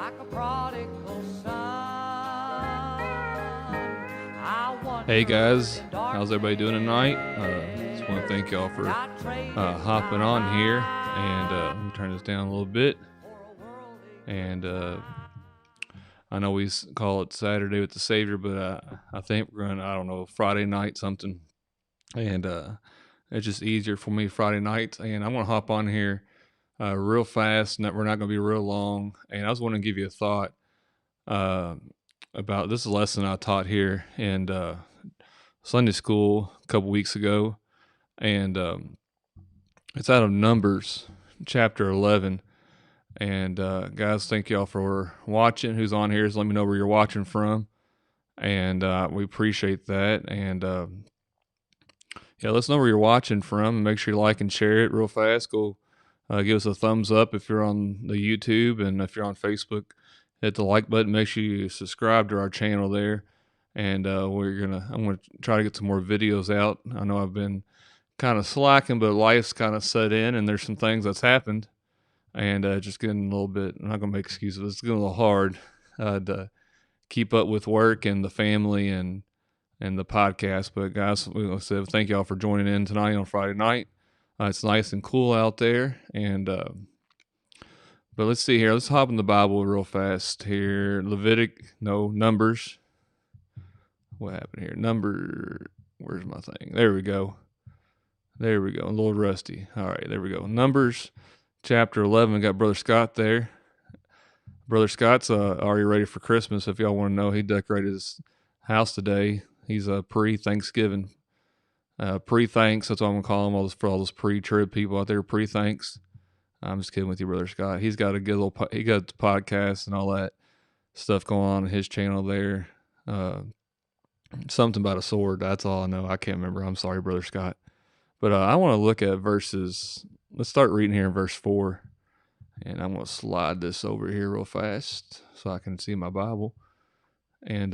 like a prodigal son. Hey guys, how's everybody doing tonight? Just want to thank y'all for hopping on here, and let me turn this down a little bit. And I know we call it Saturday with the Savior, but I think we're going to, I don't know, Friday night something. And it's just easier for me Friday nights. And I'm going to hop on here real fast. We're not going to be real long. And I was want to give you a thought about this lesson I taught here in Sunday school a couple weeks ago. And it's out of Numbers chapter 11. And guys, thank y'all for watching. Who's on here? Just let me know where you're watching from. And we appreciate that. And yeah, let us know where you're watching from. Make sure you like and share it real fast. Go give us a thumbs up if you're on the YouTube, and if you're on Facebook, hit the like button. Make sure you subscribe to our channel there. And I'm gonna try to get some more videos out. I know I've been kind of slacking, but life's kind of set in, and there's some things that's happened, and just getting a little bit. I'm not gonna make excuses. It's getting a little hard to keep up with work and the family and the podcast. But guys, we say thank y'all for joining in tonight on Friday night. It's nice and cool out there, and but let's see here. Let's hop in the Bible real fast here. Numbers. What happened here? Where's my thing? There we go. Lord Rusty. All right, there we go. Numbers chapter 11. Got Brother Scott there. Brother Scott's already ready for Christmas. If y'all want to know, he decorated his house today. He's pre-Thanksgiving. Pre-thanks, that's what I'm going to call him, for all those pre-trib people out there, pre-thanks. I'm just kidding with you, Brother Scott. He's got a good he got the podcast and all that stuff going on his channel there. Something about a sword, that's all I know. I can't remember. I'm sorry, Brother Scott. But I want to look at verses. Let's start reading here in verse 4. And I'm going to slide this over here real fast so I can see my Bible. And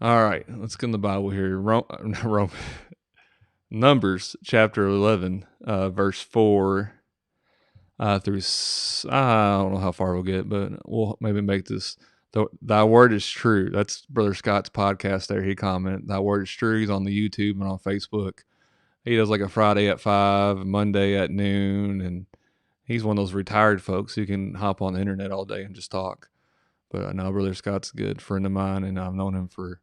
all right, let's get in the Bible here. Numbers chapter 11, verse 4 through, I don't know how far we'll get, but we'll maybe make this, thy word is true. That's Brother Scott's podcast there. He commented, thy word is true. He's on the YouTube and on Facebook. He does like a Friday at 5, Monday at noon, and he's one of those retired folks who can hop on the internet all day and just talk. But I know Brother Scott's a good friend of mine, and I've known him for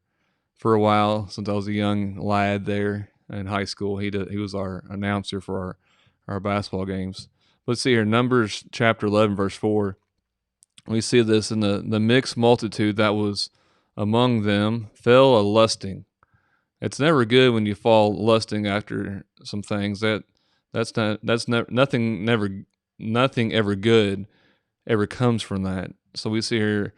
a while, since I was a young lad there in high school. He was our announcer for our basketball games. Let's see here, Numbers chapter 11, verse 4. We see this, in the mixed multitude that was among them fell a lusting. It's never good when you fall lusting after some things. Nothing ever good ever comes from that. So we see here,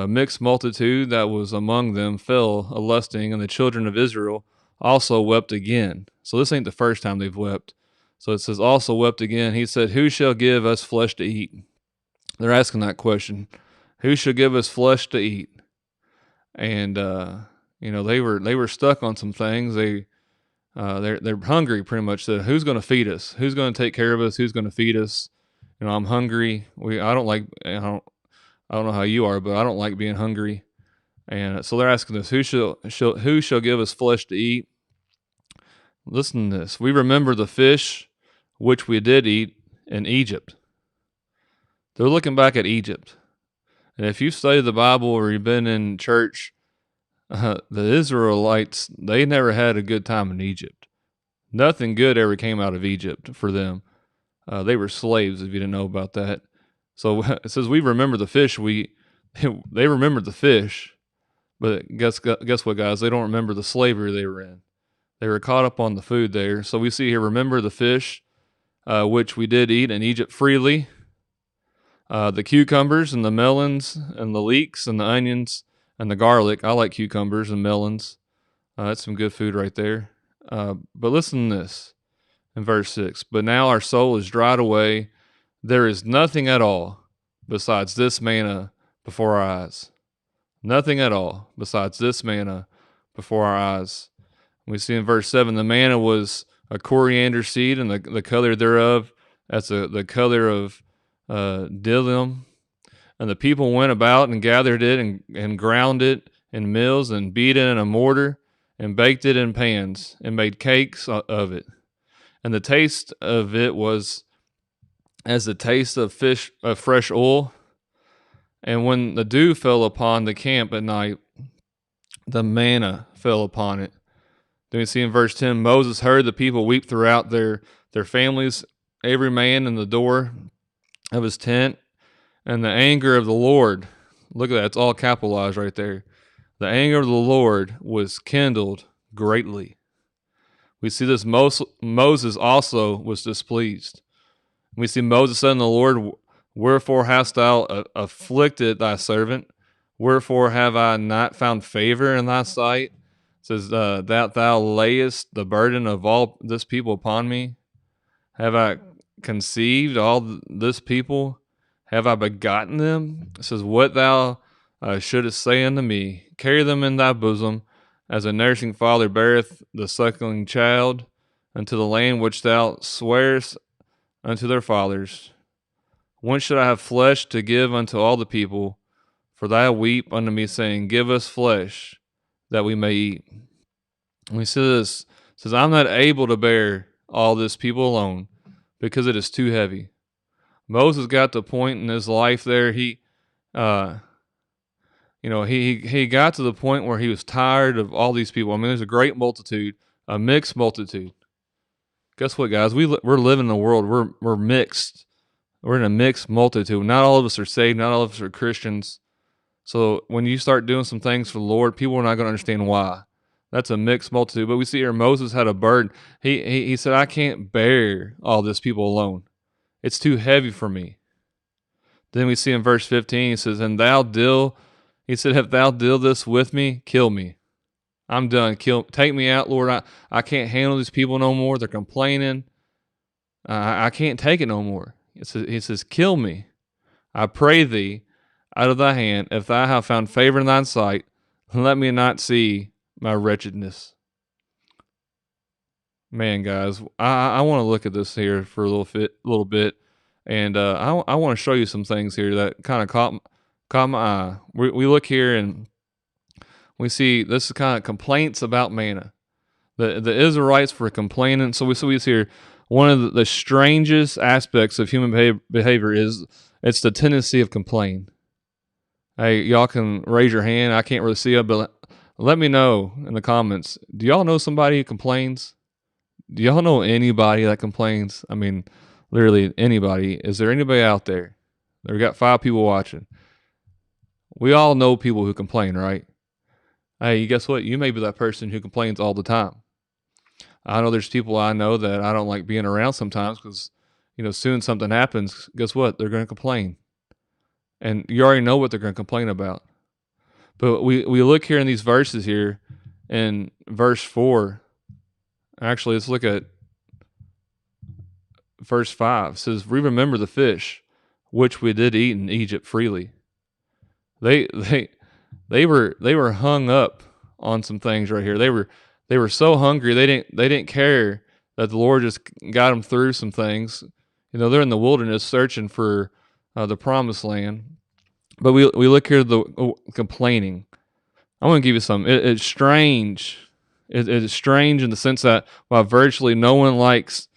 mixed multitude that was among them fell a lusting, and the children of Israel also wept again. So this ain't the first time they've wept. So it says also wept again. He said, who shall give us flesh to eat? They're asking that question. Who shall give us flesh to eat? And they were stuck on some things. They're hungry, pretty much. So who's going to feed us? Who's going to take care of us? Who's going to feed us? I'm hungry. I don't know how you are, but I don't like being hungry. And so they're asking us, who shall give us flesh to eat? Listen to this. We remember the fish which we did eat in Egypt. They're looking back at Egypt. And if you've studied the Bible or you've been in church, the Israelites, they never had a good time in Egypt. Nothing good ever came out of Egypt for them. They were slaves, if you didn't know about that. So it says we remember the fish. They remembered the fish, but guess what, guys? They don't remember the slavery they were in. They were caught up on the food there. So we see here, remember the fish, which we did eat in Egypt freely. The cucumbers and the melons and the leeks and the onions and the garlic. I like cucumbers and melons. That's some good food right there. But listen to this in verse 6. But now our soul is dried away. There is nothing at all besides this manna before our eyes. Nothing at all besides this manna before our eyes. We see in verse 7, the manna was a coriander seed, and the color thereof, that's the color of dillium. And the people went about and gathered it and ground it in mills and beat it in a mortar and baked it in pans and made cakes of it. And the taste of it was as the taste of fresh oil. And when the dew fell upon the camp at night, the manna fell upon it. Then we see in verse 10, Moses heard the people weep throughout their families, every man in the door of his tent. And the anger of the Lord, look at that, it's all capitalized right there. The anger of the Lord was kindled greatly. We see this Moses also was displeased. We see Moses said unto the Lord, wherefore hast thou afflicted thy servant? Wherefore have I not found favor in thy sight? It says, that thou layest the burden of all this people upon me? Have I conceived all this people? Have I begotten them? It says, what thou shouldest say unto me, carry them in thy bosom, as a nursing father beareth the suckling child, unto the land which thou swearest unto their fathers. When should I have flesh to give unto all the people? For thou weep unto me, saying, give us flesh, that we may eat. And we see this, it says, I'm not able to bear all this people alone, because it is too heavy. Moses got to the point in his life there, he got to the point where he was tired of all these people. I mean, there's a great multitude, a mixed multitude. Guess what, guys? We're living in a world, we're mixed. We're in a mixed multitude. Not all of us are saved. Not all of us are Christians. So when you start doing some things for the Lord, people are not going to understand why. That's a mixed multitude. But we see here Moses had a burden. He said, I can't bear all this people alone. It's too heavy for me. Then we see in verse 15, he says, if thou deal this with me, kill me. I'm done. Take me out, Lord. I can't handle these people no more. They're complaining. I can't take it no more. He says, kill me. I pray thee out of thy hand, if thou have found favor in thine sight, let me not see my wretchedness. Man, guys, I want to look at this here for a little bit, and I want to show you some things here that kind of caught my eye. We look here and we see this is kind of complaints about manna. The Israelites were complaining. So we see here one of the strangest aspects of human behavior is it's the tendency of complain. Hey, y'all can raise your hand. I can't really see it, but let me know in the comments. Do y'all know somebody who complains? Do y'all know anybody that complains? I mean, literally anybody. Is there anybody out there? We got 5 people watching. We all know people who complain, right? Hey, guess what? You may be that person who complains all the time. I know there's people I know that I don't like being around sometimes because, soon something happens. Guess what? They're going to complain. And you already know what they're going to complain about. But we look here in these verses here in verse 4. Actually, let's look at verse 5. It says, we remember the fish, which we did eat in Egypt freely. They were hung up on some things right here. They were so hungry they didn't care that the Lord just got them through some things. They're in the wilderness searching for the promised land. But we look here at the complaining. I want to give you some. It's strange. It's strange in the sense that while virtually no one likes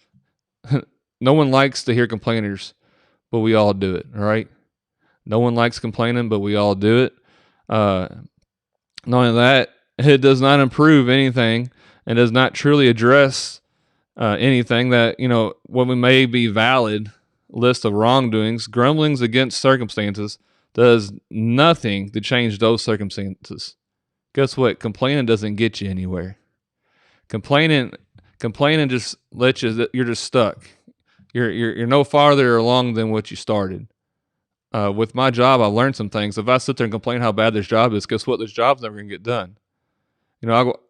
to hear complainers, but we all do it. All right. No one likes complaining, but we all do it. Not only that, it does not improve anything and does not truly address anything that, when we may be valid list of wrongdoings, grumblings against circumstances does nothing to change those circumstances. Guess what? Complaining doesn't get you anywhere. Complaining just lets you're just stuck. You're no farther along than what you started. With my job, I've learned some things. If I sit there and complain how bad this job is, guess what? This job's never going to get done.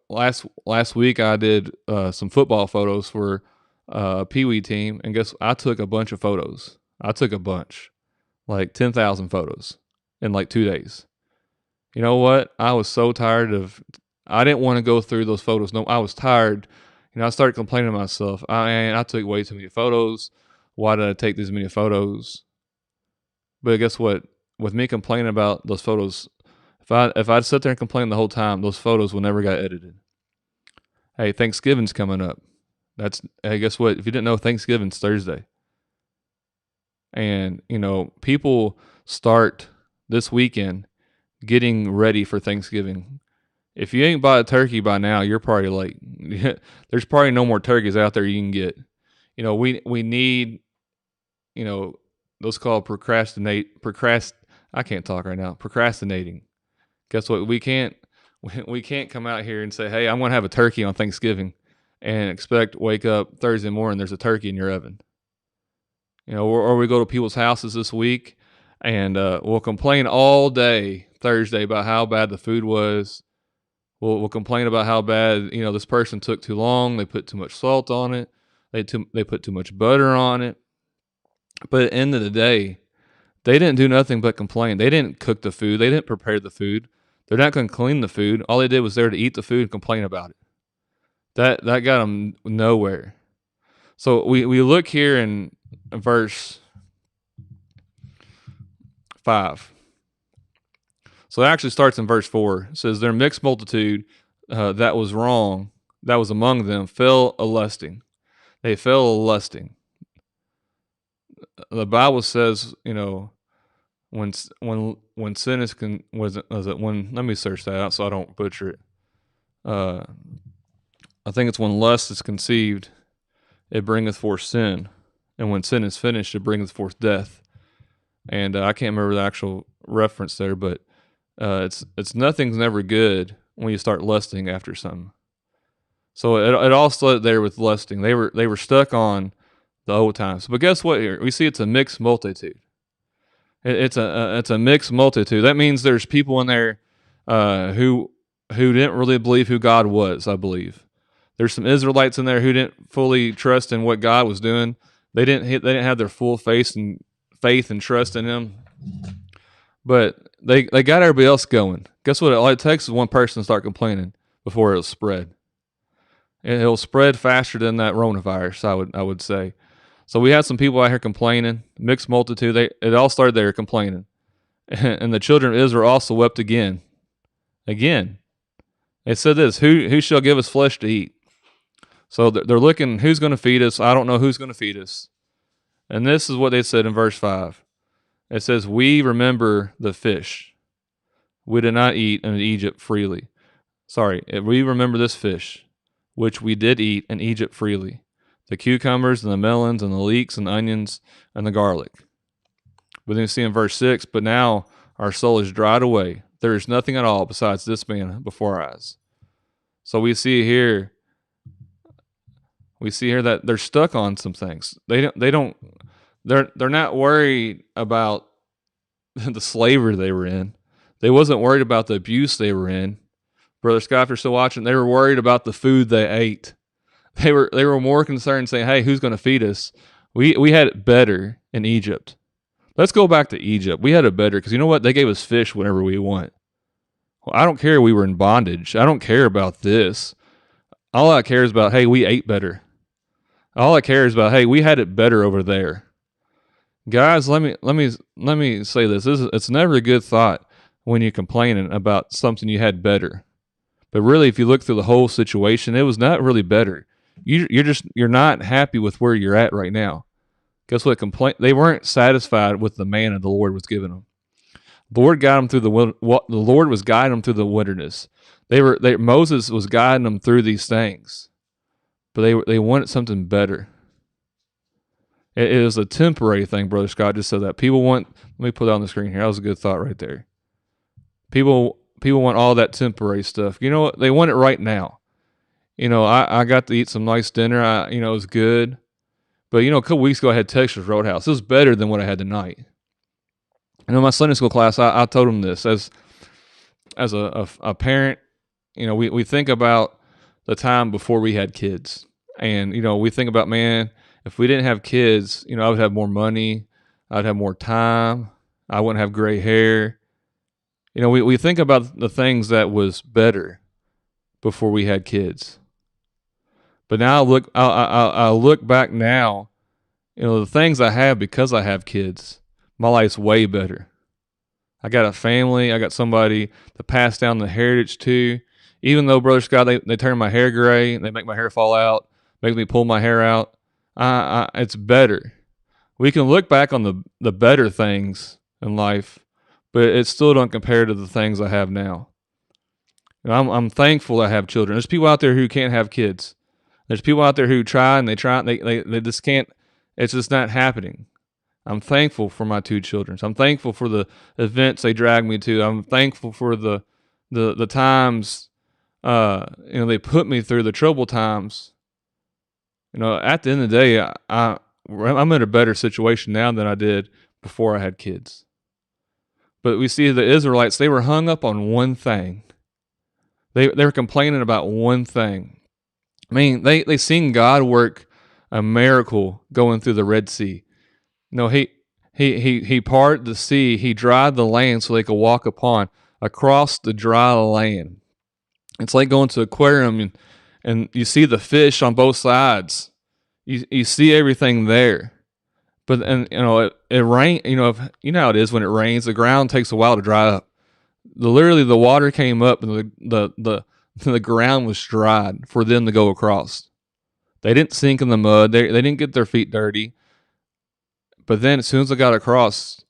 Last week I did some football photos for a Pee Wee team, and I took a bunch of photos. I took a bunch, like 10,000 photos in like 2 days. You know what? I was so tired I didn't want to go through those photos. No, I was tired. I started complaining to myself. I took way too many photos. Why did I take this many photos? But guess what? With me complaining about those photos, if I'd sit there and complain the whole time, those photos will never get edited. Hey, Thanksgiving's coming up. Hey, guess what? If you didn't know, Thanksgiving's Thursday. And, people start this weekend getting ready for Thanksgiving. If you ain't bought a turkey by now, you're probably late. There's probably no more turkeys out there you can get. We need, those called I can't talk right now. Procrastinating. Guess what? We can't come out here and say, hey, I'm going to have a turkey on Thanksgiving and wake up Thursday morning, there's a turkey in your oven. Or we go to people's houses this week and we'll complain all day Thursday about how bad the food was. We'll complain about how bad, this person took too long. They put too much salt on it. They put too much butter on it. But at the end of the day, they didn't do nothing but complain. They didn't cook the food. They didn't prepare the food. They're not going to clean the food. All they did was there to eat the food and complain about it. That got them nowhere. So we look here in verse 5. So it actually starts in verse 4. It says, their mixed multitude that was among them fell a-lusting. They fell a-lusting. The Bible says, when sin is let me search that out so I don't butcher it. I think it's when lust is conceived, it bringeth forth sin, and when sin is finished, it bringeth forth death. And I can't remember the actual reference there, but it's nothing's never good when you start lusting after something. So it all started there with lusting. They were stuck on the old times. But guess what? Here we see it's a mixed multitude. It's a mixed multitude. That means there's people in there who didn't really believe who God was. I believe there's some Israelites in there who didn't fully trust in what God was doing. They didn't have their full faith and trust in Him. But they got everybody else going. Guess what? All it takes is one person to start complaining before it'll spread. It'll spread faster than that coronavirus, I would say. So we had some people out here complaining, mixed multitude. It all started there complaining. And the children of Israel also wept again. Again. It said this, who shall give us flesh to eat? So they're looking, who's going to feed us? I don't know who's going to feed us. And this is what they said in verse 5. It says, we remember the fish. We did not eat in Egypt freely. We remember this fish, which we did eat in Egypt freely. The cucumbers and the melons and the leeks and the onions and the garlic. But then you see in verse 6, but now our soul is dried away. There is nothing at all besides this man before our eyes. So we see here that they're stuck on some things. They're not worried about the slavery they were in. They wasn't worried about the abuse they were in. Brother Scott, if you're still watching, they were worried about the food they ate. They were more concerned saying, hey, who's going to feed us? We had it better in Egypt. Let's go back to Egypt. We had it better because you know what? They gave us fish whenever we want. Well, I don't care we were in bondage. I don't care about this. All I care is about, hey, we ate better. All I care is about, hey, we had it better over there. Guys, let me say this. It's never a good thought when you're complaining about something you had better. But really, if you look through the whole situation, it was not really better. You're not happy with where you're at right now. Guess what? They weren't satisfied with the manna the Lord was giving them. The Lord got them through the Lord was guiding them through the wilderness. Moses was guiding them through these things, but they wanted something better. It is a temporary thing, Brother Scott just said that. Let me put that on the screen here. That was a good thought right there. People want all that temporary stuff. You know what? They want it right now. I got to eat some nice dinner. It was good. But, a couple weeks ago I had Texas Roadhouse. It was better than what I had tonight. In my Sunday school class, I told them this. As a parent, we think about the time before we had kids. And, we think about, man, if we didn't have kids, I would have more money. I'd have more time. I wouldn't have gray hair. We think about the things that was better before we had kids. But now I look back now, the things I have because I have kids. My life's way better. I got a family. I got somebody to pass down the heritage to. Even though, Brother Scott, they turn my hair gray, they make my hair fall out, make me pull my hair out, it's better. We can look back on the better things in life, but it still don't compare to the things I have now. And I'm thankful I have children. There's people out there who can't have kids. There's people out there who try and they just can't. It's just not happening. I'm thankful for my two children. I'm thankful for the events they drag me to. I'm thankful for the times they put me through, the troubled times. At the end of the day, I'm in a better situation now than I did before I had kids. But we see the Israelites, they were hung up on one thing. They were complaining about one thing. I mean, they seen God work a miracle going through the Red Sea. He parted the sea. He dried the land so they could walk across the dry land. It's like going to an aquarium and you see the fish on both sides. You see everything there. But it rain. How it is when it rains. The ground takes a while to dry up. Literally, the water came up and the ground was dried for them to go across. They didn't sink in the mud. They didn't get their feet dirty. But then as soon as they got across,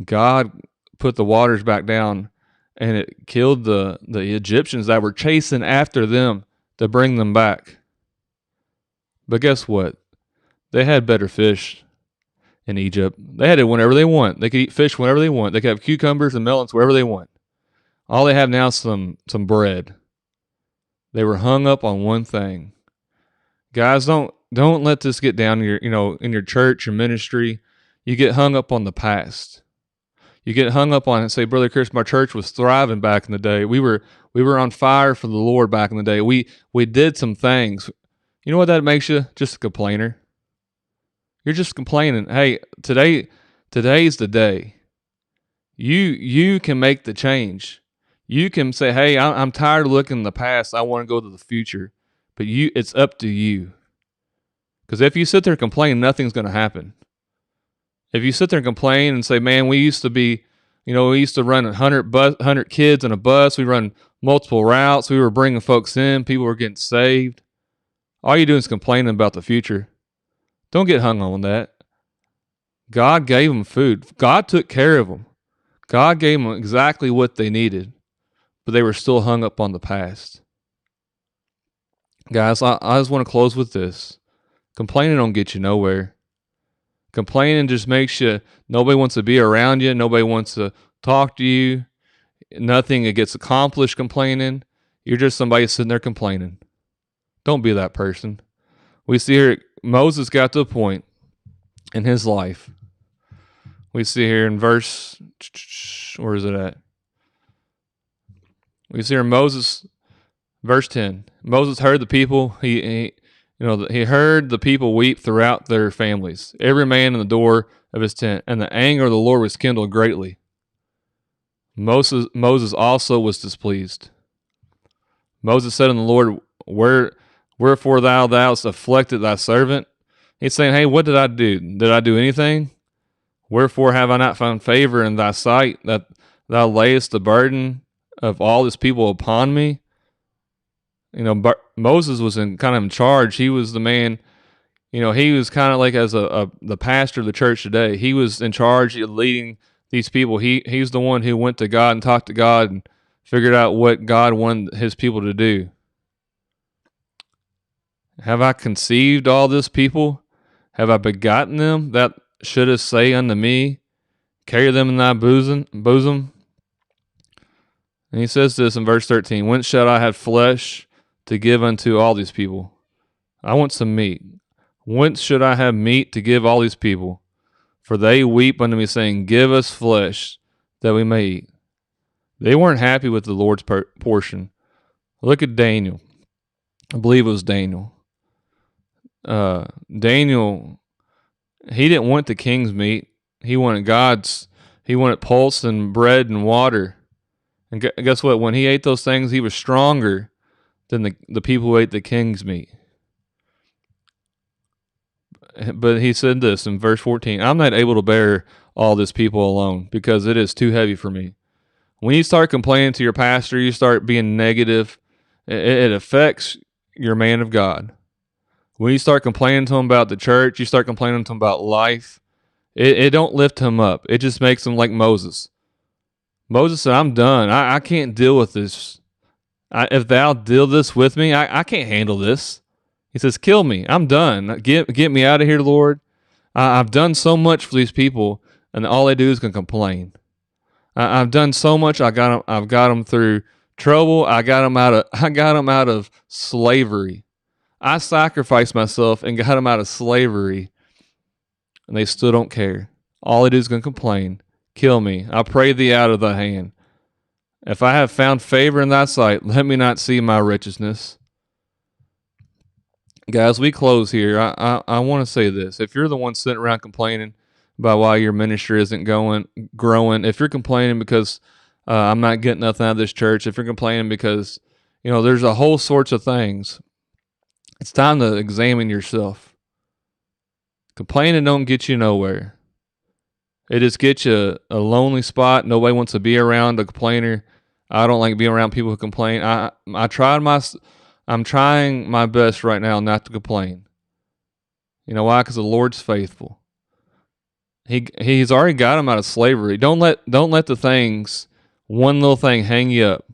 God put the waters back down and it killed the Egyptians that were chasing after them to bring them back. But guess what? They had better fish in Egypt. They had it whenever they want. They could eat fish whenever they want. They could have cucumbers and melons wherever they want. All they have now is some bread. They were hung up on one thing. Guys, don't let this get down in your church, your ministry. You get hung up on the past. You get hung up on it and say, Brother Chris, my church was thriving back in the day. We were on fire for the Lord back in the day. We did some things. You know what that makes you? Just a complainer. You're just complaining. Hey, today's the day. You can make the change. You can say, hey, I'm tired of looking in the past. I want to go to the future. But it's up to you. Because if you sit there and complain, nothing's going to happen. If you sit there and complain and say, man, we used to run 100 kids in a bus. We run multiple routes. We were bringing folks in. People were getting saved. All you're doing is complaining about the future. Don't get hung on that. God gave them food. God took care of them. God gave them exactly what they needed. But they were still hung up on the past. Guys, I just want to close with this. Complaining don't get you nowhere. Complaining just makes you, nobody wants to be around you. Nobody wants to talk to you. Nothing gets accomplished complaining. You're just somebody sitting there complaining. Don't be that person. We see here, Moses got to a point in his life. We see here in verse, where is it at? We see here Moses, verse 10. Moses heard the people, he heard the people weep throughout their families, every man in the door of his tent, and the anger of the Lord was kindled greatly. Moses also was displeased. Moses said unto the Lord, wherefore thou hast afflicted thy servant? He's saying, hey, what did I do? Did I do anything? Wherefore have I not found favor in thy sight, that thou layest the burden of all this people upon me? Moses was kind of in charge. He was the man. He was kind of like as the pastor of the church today. He was in charge of leading these people. He's the one who went to God and talked to God and figured out what God wanted his people to do. Have I conceived all this people? Have I begotten them that shouldest say unto me, carry them in thy bosom? And he says this in verse 13, whence shall I have flesh to give unto all these people? I want some meat. Whence should I have meat to give all these people? For they weep unto me, saying, give us flesh that we may eat. They weren't happy with the Lord's portion. Look at Daniel. I believe it was Daniel. Daniel, he didn't want the king's meat. He wanted pulse and bread and water. And guess what? When he ate those things, he was stronger than the people who ate the king's meat. But he said this in verse 14, I'm not able to bear all this people alone because it is too heavy for me. When you start complaining to your pastor, you start being negative, it affects your man of God. When you start complaining to him about the church, you start complaining to him about life, it don't lift him up. It just makes him like Moses. Moses said, I'm done. I can't deal with this. If thou deal this with me, I can't handle this. He says, kill me. I'm done. Get me out of here, Lord. I've done so much for these people, and all they do is complain. I've done so much. I've got them through trouble. I got them out of slavery. I sacrificed myself and got them out of slavery, and they still don't care. All they do is going to complain. Kill me. I pray thee out of thy hand. If I have found favor in thy sight, let me not see my righteousness. Guys, we close here. I want to say this. If you're the one sitting around complaining about why your ministry isn't growing, if you're complaining because I'm not getting nothing out of this church, if you're complaining because, there's a whole sorts of things, it's time to examine yourself. Complaining don't get you nowhere. It just gets you a lonely spot. Nobody wants to be around a complainer. I don't like being around people who complain. I'm trying my best right now not to complain. You know why? Because the Lord's faithful. He's already got them out of slavery. Don't let the one little thing hang you up.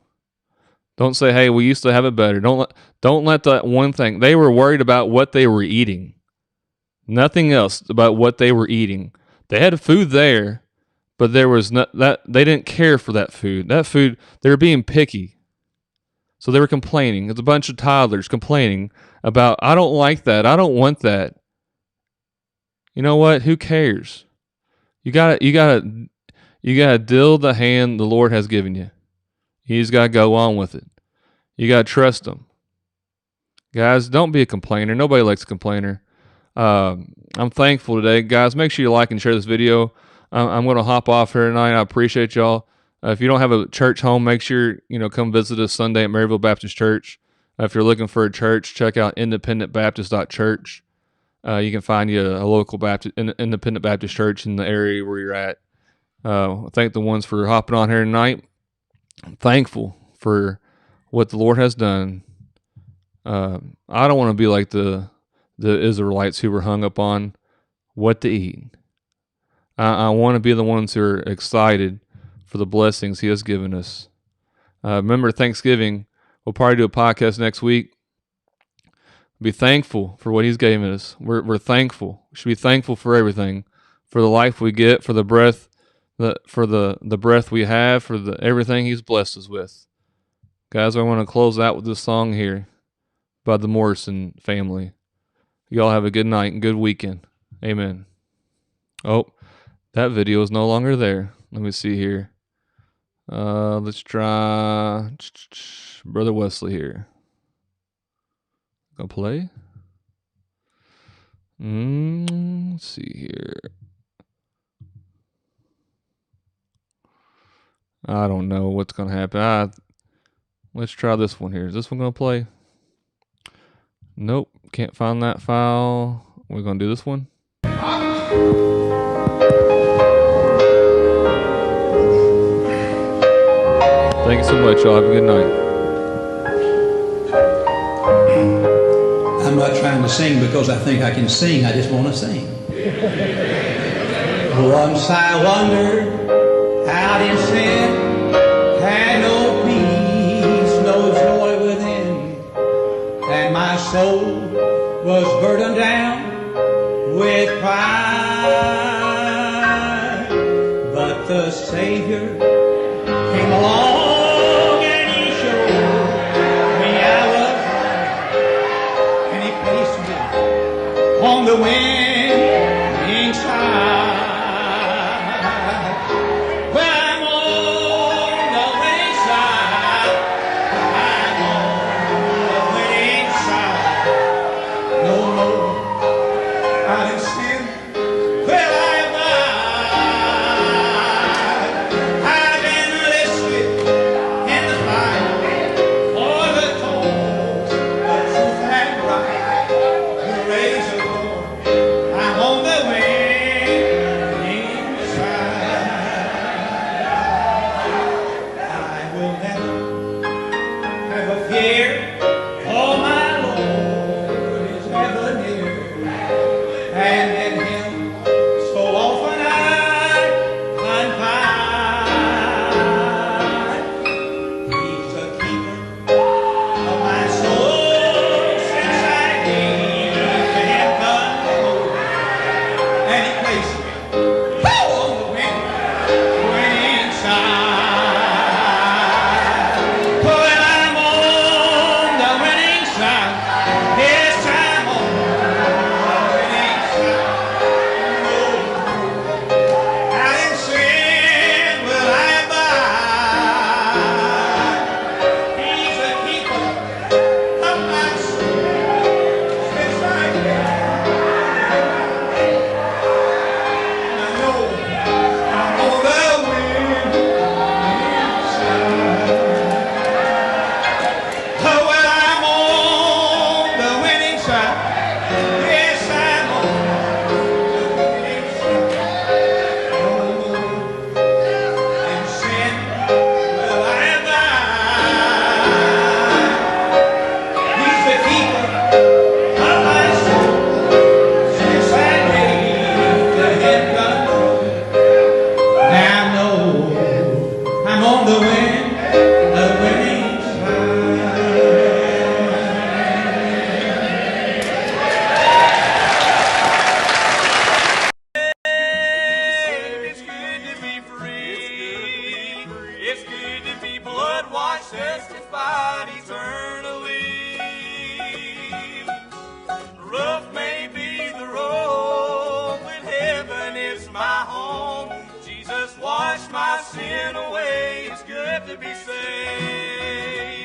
Don't say, hey, we used to have it better. Don't let that one thing. They were worried about what they were eating. Nothing else about what they were eating. They had food there, but there was they didn't care for that food. That food, they were being picky. So they were complaining. It's a bunch of toddlers complaining about, I don't like that. I don't want that. You know what? Who cares? You gotta deal the hand the Lord has given you. You just gotta go on with it. You gotta trust Him. Guys, don't be a complainer. Nobody likes a complainer. I'm thankful today. Guys, make sure you like and share this video. I'm going to hop off here tonight. I appreciate y'all. If you don't have a church home, make sure, come visit us Sunday at Maryville Baptist Church. If you're looking for a church, check out independentbaptist.church. You can find you a local independent Baptist church in the area where you're at. Thank the ones for hopping on here tonight. I'm thankful for what the Lord has done. I don't want to be like the Israelites who were hung up on what to eat. I want to be the ones who are excited for the blessings He has given us. Remember Thanksgiving. We'll probably do a podcast next week. Be thankful for what He's given us. We're thankful. We should be thankful for everything, for the life we get, for the breath, for the breath we have, for everything He's blessed us with. Guys, I want to close out with this song here by the Morrison family. Y'all have a good night and good weekend. Amen. Oh, that video is no longer there. Let me see here. Let's try Brother Wesley here. Go play. Let's see here. I don't know what's going to happen. Let's try this one here. Is this one going to play? Nope. Can't find that file. We're going to do this one. Thank you so much, y'all. Have a good night. I'm not trying to sing because I think I can sing. I just want to sing. Once I wandered out in sin, had no peace, no joy within, and my soul was burdened down with pride. But the Savior came along and He showed me I was right, and He placed me on the winning side. Well, I'm on the winning side. I'm on the winning side. No more I'm in sin. Well, I am not. I've been listed blood washed, justified eternally. Rough may be the road, but heaven is my home. Jesus washed my sin away. It's good to be saved.